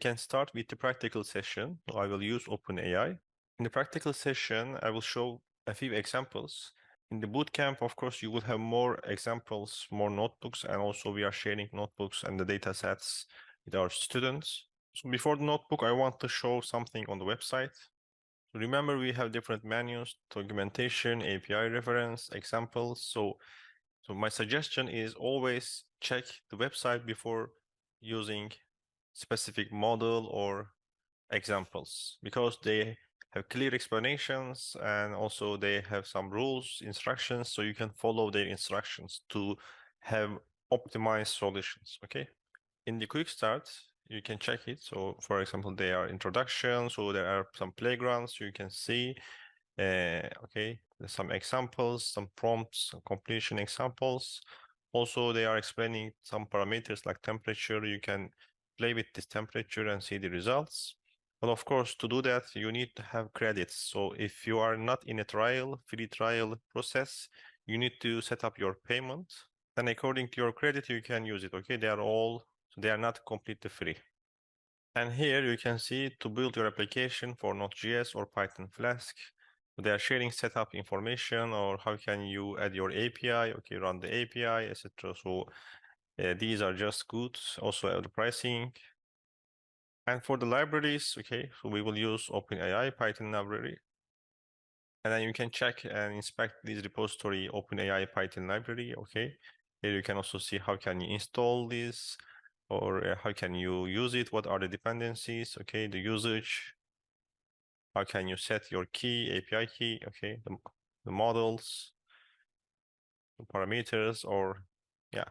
can start with the practical session. So I will use OpenAI. In the practical session, I will show a few examples. In the bootcamp, of course, you will have more examples, more notebooks, and also we are sharing notebooks and the data sets with our students. So before the notebook, I want to show something on the website. Remember, we have different menus, documentation, API reference, examples. So my suggestion is always check the website before using specific model or examples, because they have clear explanations and also they have some rules, instructions, so you can follow their instructions to have optimized solutions. Okay. In the quick start, you can check it. So for example, there are introductions, so there are some playgrounds you can see. Okay, there's some examples, some prompts, some completion examples. Also, they are explaining some parameters like temperature. You can play with this temperature and see the results. But of course, to do that, you need to have credits. So if you are not in a free trial process, you need to set up your payment. Then according to your credit, you can use it. Okay, they are not completely free. And here you can see to build your application for Node.js or Python Flask. They are sharing setup information, or how can you add your API, okay, run the API, etc. So these are just good. Also the pricing. And for the libraries, okay, so we will use OpenAI Python library. And then you can check and inspect this repository, OpenAI Python library, okay. Here you can also see how can you install this, or how can you use it, what are the dependencies, okay, the usage, how can you set your key, API key, okay, the models, the parameters, or yeah.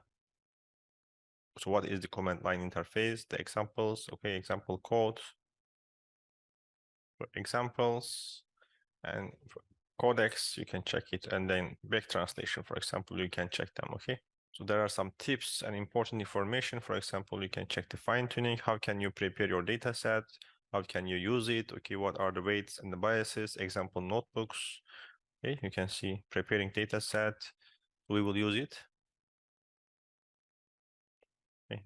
So what is the command line interface, the examples, okay, example code, for examples, and for codecs, you can check it, and then back translation, for example, you can check them, okay? So there are some tips and important information. For example, you can check the fine tuning. How can you prepare your data set? How can you use it? Okay, what are the weights and the biases? Example notebooks. Okay, you can see preparing data set. We will use it. Okay.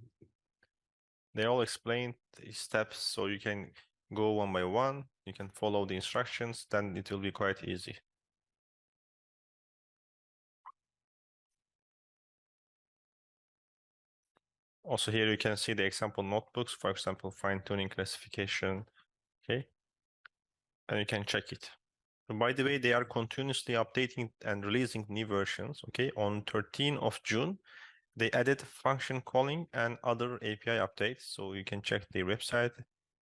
They all explain the steps, so you can go one by one. You can follow the instructions, then it will be quite easy. Also here you can see the example notebooks, for example, fine-tuning classification, okay? And you can check it. And by the way, they are continuously updating and releasing new versions, okay? On 13th of June, they added function calling and other API updates. So you can check their website.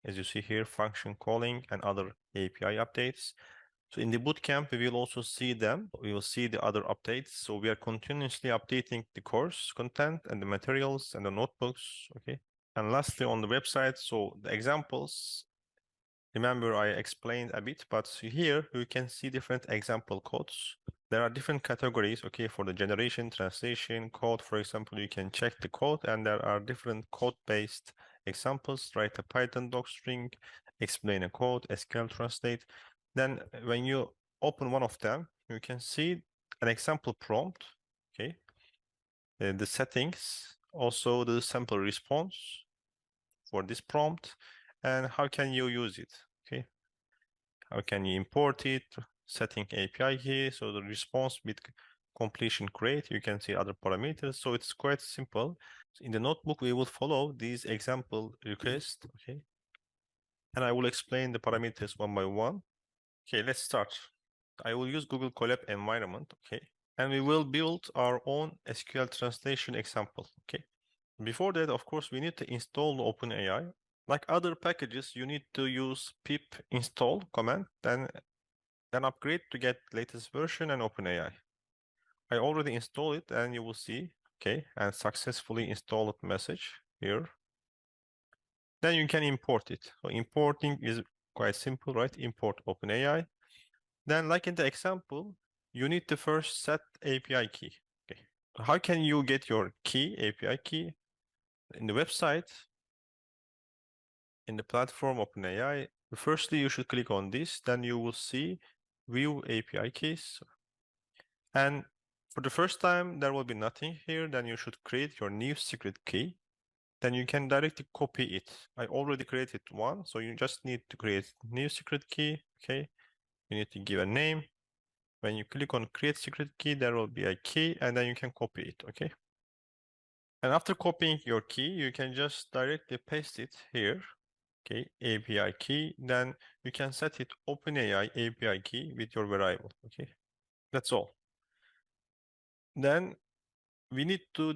As you see here, function calling and other API updates. So in the bootcamp, we will also see them. We will see the other updates. So we are continuously updating the course content and the materials and the notebooks, okay? And lastly, on the website, so the examples, remember I explained a bit, but here you can see different example codes. There are different categories, okay, for the generation, translation, code, for example, you can check the code, and there are different code-based examples, write a Python docstring, explain a code, SQL translate. Then when you open one of them, you can see an example prompt, okay, the settings, also the sample response for this prompt, and how can you use it, okay? How can you import it, setting API here, so the response with completion create, you can see other parameters, so it's quite simple. In the notebook, we will follow these example requests, okay? And I will explain the parameters one by one. Okay, let's start. I will use Google Colab environment, okay? And we will build our own SQL translation example, okay? Before that, of course, we need to install OpenAI. Like other packages, you need to use pip install command, then upgrade to get latest version and OpenAI. I already installed it, and you will see, okay, and successfully installed message here. Then you can import it. So importing is quite simple, right? Import OpenAI. Then, like in the example, you need to first set API key. Okay, how can you get your key, API key? In the website, in the platform OpenAI, firstly, you should click on this, then you will see view API keys. And for the first time, there will be nothing here, then you should create your new secret key. then you can directly copy it. I already created one, so you just need to create new secret key, okay? You need to give a name. When you click on create secret key, there will be a key, and then you can copy it, okay? And after copying your key, you can just directly paste it here, okay? API key, then you can set it OpenAI API key with your variable, okay? That's all. Then we need to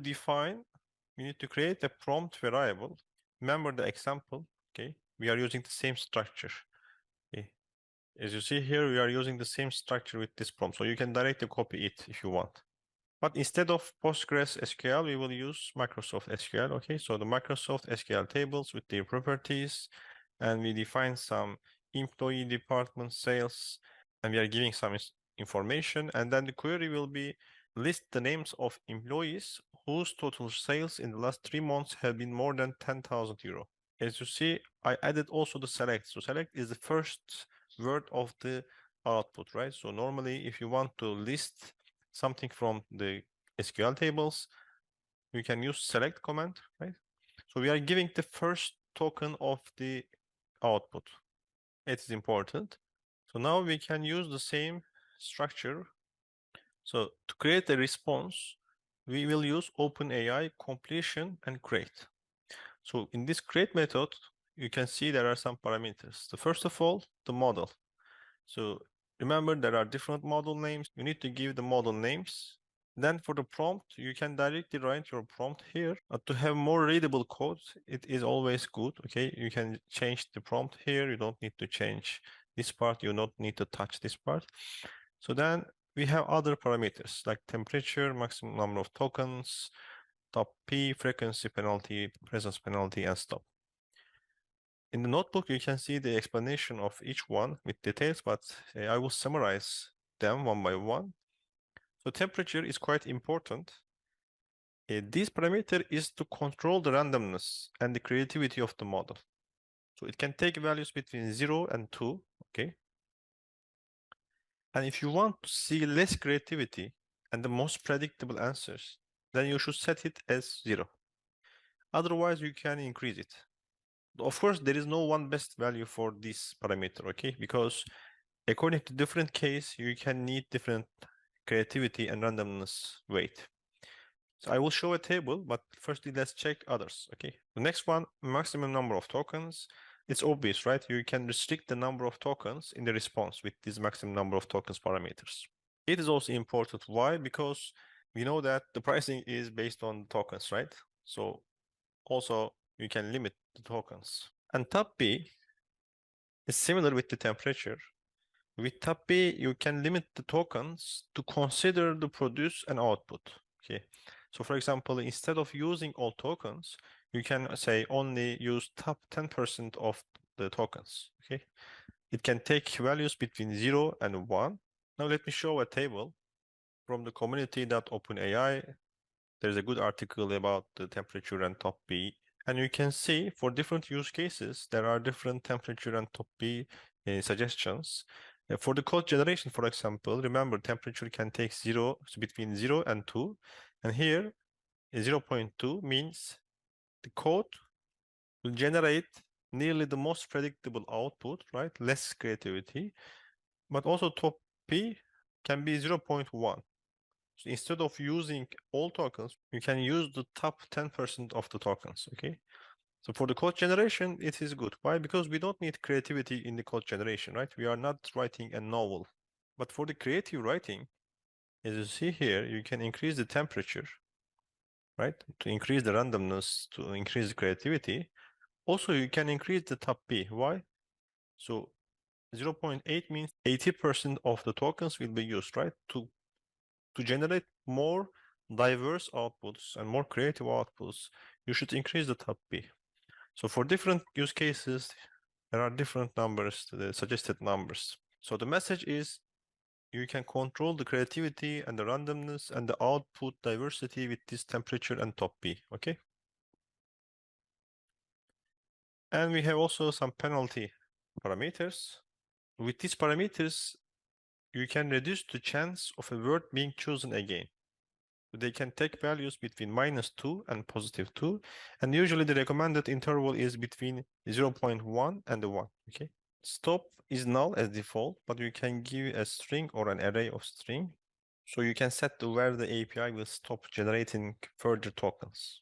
create a prompt variable. Remember the example, okay? We are using the same structure, okay? As you see here, we are using the same structure with this prompt, so you can directly copy it if you want. But instead of Postgres SQL, we will use Microsoft SQL, okay? So the Microsoft SQL tables with their properties, and we define some employee, department, sales, and we are giving some information, and then the query will be list the names of employees whose total sales in the last 3 months have been more than 10,000 euro. As you see, I added also the select. So select is the first word of the output, right? So normally if you want to list something from the SQL tables, you can use select command, right? So we are giving the first token of the output. It is important. So now we can use the same structure. So to create a response, we will use OpenAI completion and create. So in this create method, you can see there are some parameters. The first of all, the model. So remember, there are different model names. You need to give the model names. Then for the prompt, you can directly write your prompt here. To have more readable code, it is always good, okay? You can change the prompt here. You don't need to change this part. You don't need to touch this part. So then we have other parameters like temperature, maximum number of tokens, top P, frequency penalty, presence penalty, and stop. In the notebook, you can see the explanation of each one with details, but I will summarize them one by one. So temperature is quite important. This parameter is to control the randomness and the creativity of the model. So it can take values between 0 and 2, okay? And if you want to see less creativity and the most predictable answers, then you should set it as 0. Otherwise, you can increase it. Of course, there is no one best value for this parameter, okay? Because according to different case, you can need different creativity and randomness weight. So I will show a table, but firstly, let's check others, okay? The next one, maximum number of tokens. It's obvious, right? You can restrict the number of tokens in the response with this maximum number of tokens parameters. It is also important. Why? Because we know that the pricing is based on tokens, right? So also you can limit the tokens. And top B is similar with the temperature. With top B, you can limit the tokens to consider the produce and output. Okay. So for example, instead of using all tokens, you can say only use top 10% of the tokens. Okay. It can take values between 0 and 1. Now let me show a table from the community.openai. There's a good article about the temperature and top B. And you can see for different use cases, there are different temperature and top B suggestions. For the code generation, for example, remember temperature can take 0, so between 0 and 2. And here, 0.2 means the code will generate nearly the most predictable output, right? Less creativity. But also top P can be 0.1. So instead of using all tokens, you can use the top 10% of the tokens, okay? So for the code generation, it is good. Why? Because we don't need creativity in the code generation, right? We are not writing a novel. But for the creative writing, as you see here, you can increase the temperature, right? To increase the randomness, to increase the creativity. Also, you can increase the top P. Why? So 0.8 means 80% of the tokens will be used, right? To generate more diverse outputs and more creative outputs, you should increase the top P. So for different use cases, there are different numbers, the suggested numbers. So the message is you can control the creativity and the randomness and the output diversity with this temperature and top P, okay? And we have also some penalty parameters. With these parameters, you can reduce the chance of a word being chosen again. They can take values between -2 and +2, and usually the recommended interval is between 0.1 and 1. Okay. Stop is null as default, but you can give a string or an array of string. So you can set to where the API will stop generating further tokens.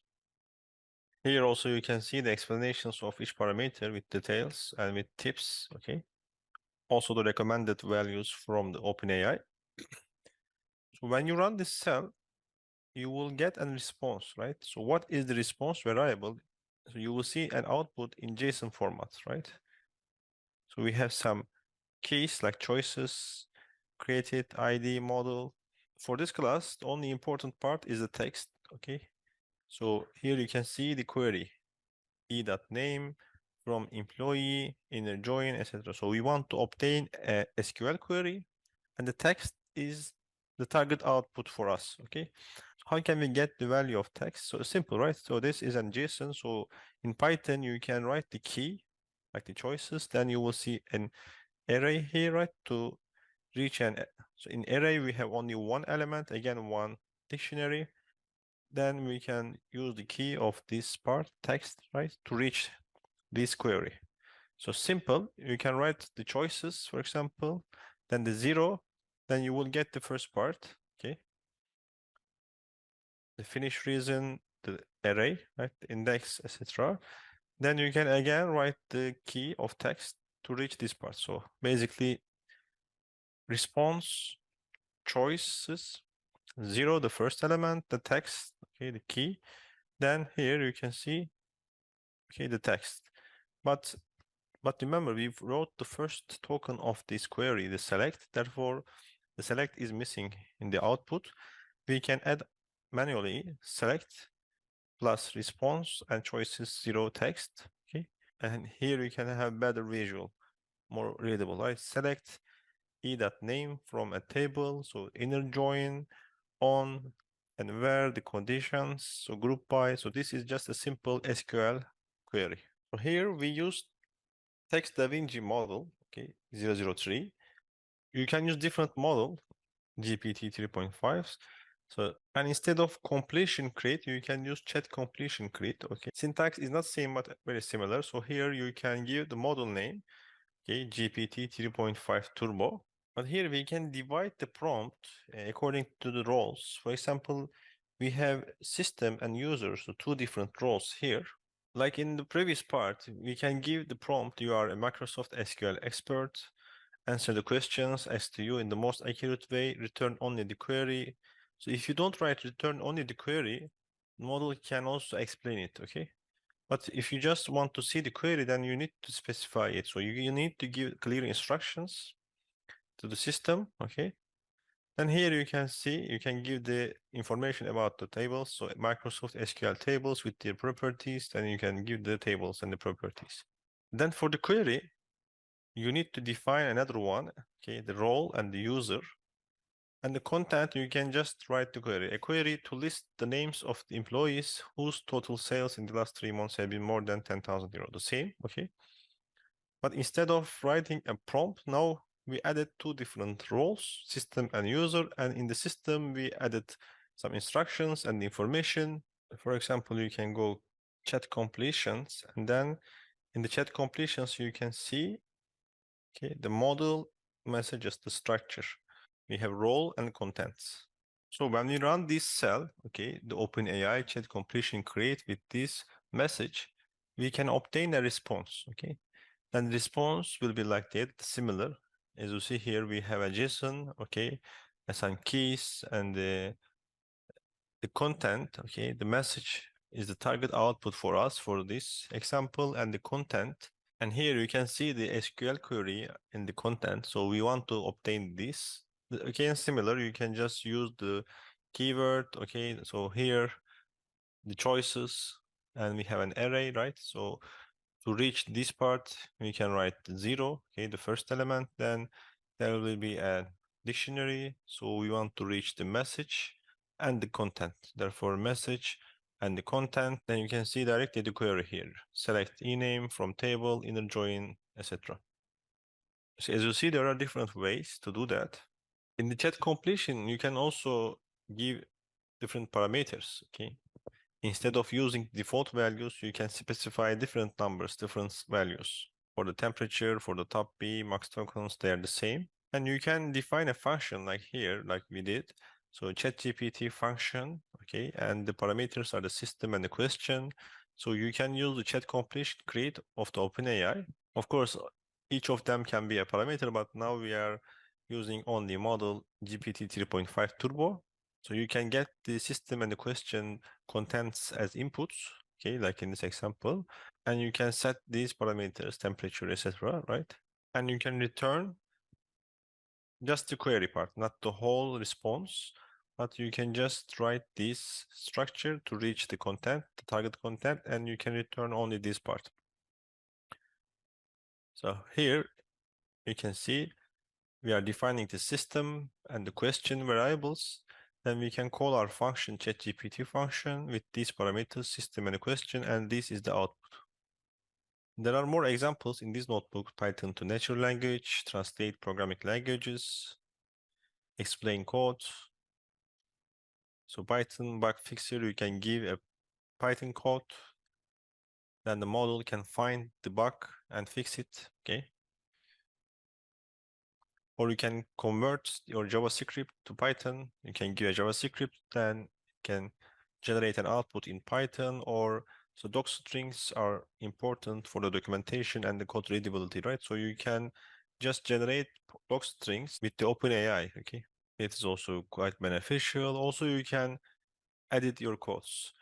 Here also you can see the explanations of each parameter with details and with tips. Okay. Also the recommended values from the OpenAI. So when you run this cell, you will get a response, right? So what is the response variable? So you will see an output in JSON format, right? So we have some keys like choices, created, ID, model. For this class, the only important part is the text, okay? So here you can see the query, e.name from employee, inner join, etc. So we want to obtain a SQL query, and the text is the target output for us, okay? So how can we get the value of text? So it's simple, right? So this is an JSON. So in Python, you can write the key, like the choices, then you will see an array here, right? To reach an, so in array, we have only one element, again, one dictionary. Then we can use the key of this part, text, right? To reach this query. So simple, you can write the choices, for example, then the 0, then you will get the first part, okay? The finish reason, the array, right? The index, etc. Then you can again write the key of text to reach this part. So basically, response, choices, 0, the first element, the text, okay, the key. Then here you can see, okay, the text. But remember, we wrote the first token of this query, the select. Therefore, the select is missing in the output. We can add manually select plus response and choices 0 text. Okay. And here you can have better visual, more readable, right? Select e.name from a table. So inner join on and where the conditions. So group by. So this is just a simple SQL query. So here we use text DaVinci model, okay, 003. You can use different model, GPT 3.5. So, and instead of completion create, you can use chat completion create, okay. Syntax is not same, but very similar. So here you can give the model name, okay, GPT 3.5 Turbo. But here we can divide the prompt according to the roles. For example, we have system and user, so two different roles here. Like in the previous part, we can give the prompt, you are a Microsoft SQL expert, answer the questions asked to you in the most accurate way, return only the query. So if you don't write return only the query, the model can also explain it, okay? But if you just want to see the query, then you need to specify it. So you need to give clear instructions to the system, okay? And here you can see, you can give the information about the tables. So Microsoft SQL tables with their properties, then you can give the tables and the properties. Then for the query, you need to define another one, okay, the role and the user. And the content, you can just write the query. A query to list the names of the employees whose total sales in the last 3 months have been more than 10,000 euros. The same, okay? But instead of writing a prompt, now we added two different roles, system and user. And in the system, we added some instructions and information. For example, you can go chat completions, and then in the chat completions, you can see, okay, the model messages, the structure. We have role and contents. So when we run this cell, okay, the OpenAI chat completion create with this message, we can obtain a response, okay? Then response will be like that, similar. As you see here, we have a JSON, okay, and some keys, and the content, okay, the message is the target output for us for this example, and the content. And here you can see the SQL query in the content. So we want to obtain this. Again, similar, you can just use the keyword, okay? So here, the choices, and we have an array, right? So to reach this part, we can write 0, okay, the first element. Then there will be a dictionary. So we want to reach the message and the content. Therefore, message and the content. Then you can see directly the query here. Select ename from table, inner join, etc. So as you see, there are different ways to do that. In the chat completion, you can also give different parameters, okay? Instead of using default values, you can specify different numbers, different values. For the temperature, for the top B, max tokens, they are the same. And you can define a function like here, like we did. So ChatGPT function, okay, and the parameters are the system and the question. So you can use the chat completion create of the OpenAI. Of course, each of them can be a parameter, but now we are using only model GPT 3.5 Turbo. So you can get the system and the question contents as inputs, okay, like in this example, and you can set these parameters, temperature, etc., right? And you can return just the query part, not the whole response, but you can just write this structure to reach the content, the target content, and you can return only this part. So here you can see we are defining the system and the question variables. Then we can call our function ChatGPT function with these parameters, system and the question, and this is the output. There are more examples in this notebook: Python to natural language, translate programming languages, explain code. So Python bug fixer, you can give a Python code, then the model can find the bug and fix it, okay? Or you can convert your JavaScript to Python. You can give a JavaScript, then you can generate an output in Python. Or so doc strings are important for the documentation and the code readability, right? So you can just generate doc strings with the OpenAI, okay? It is also quite beneficial. Also, you can edit your codes.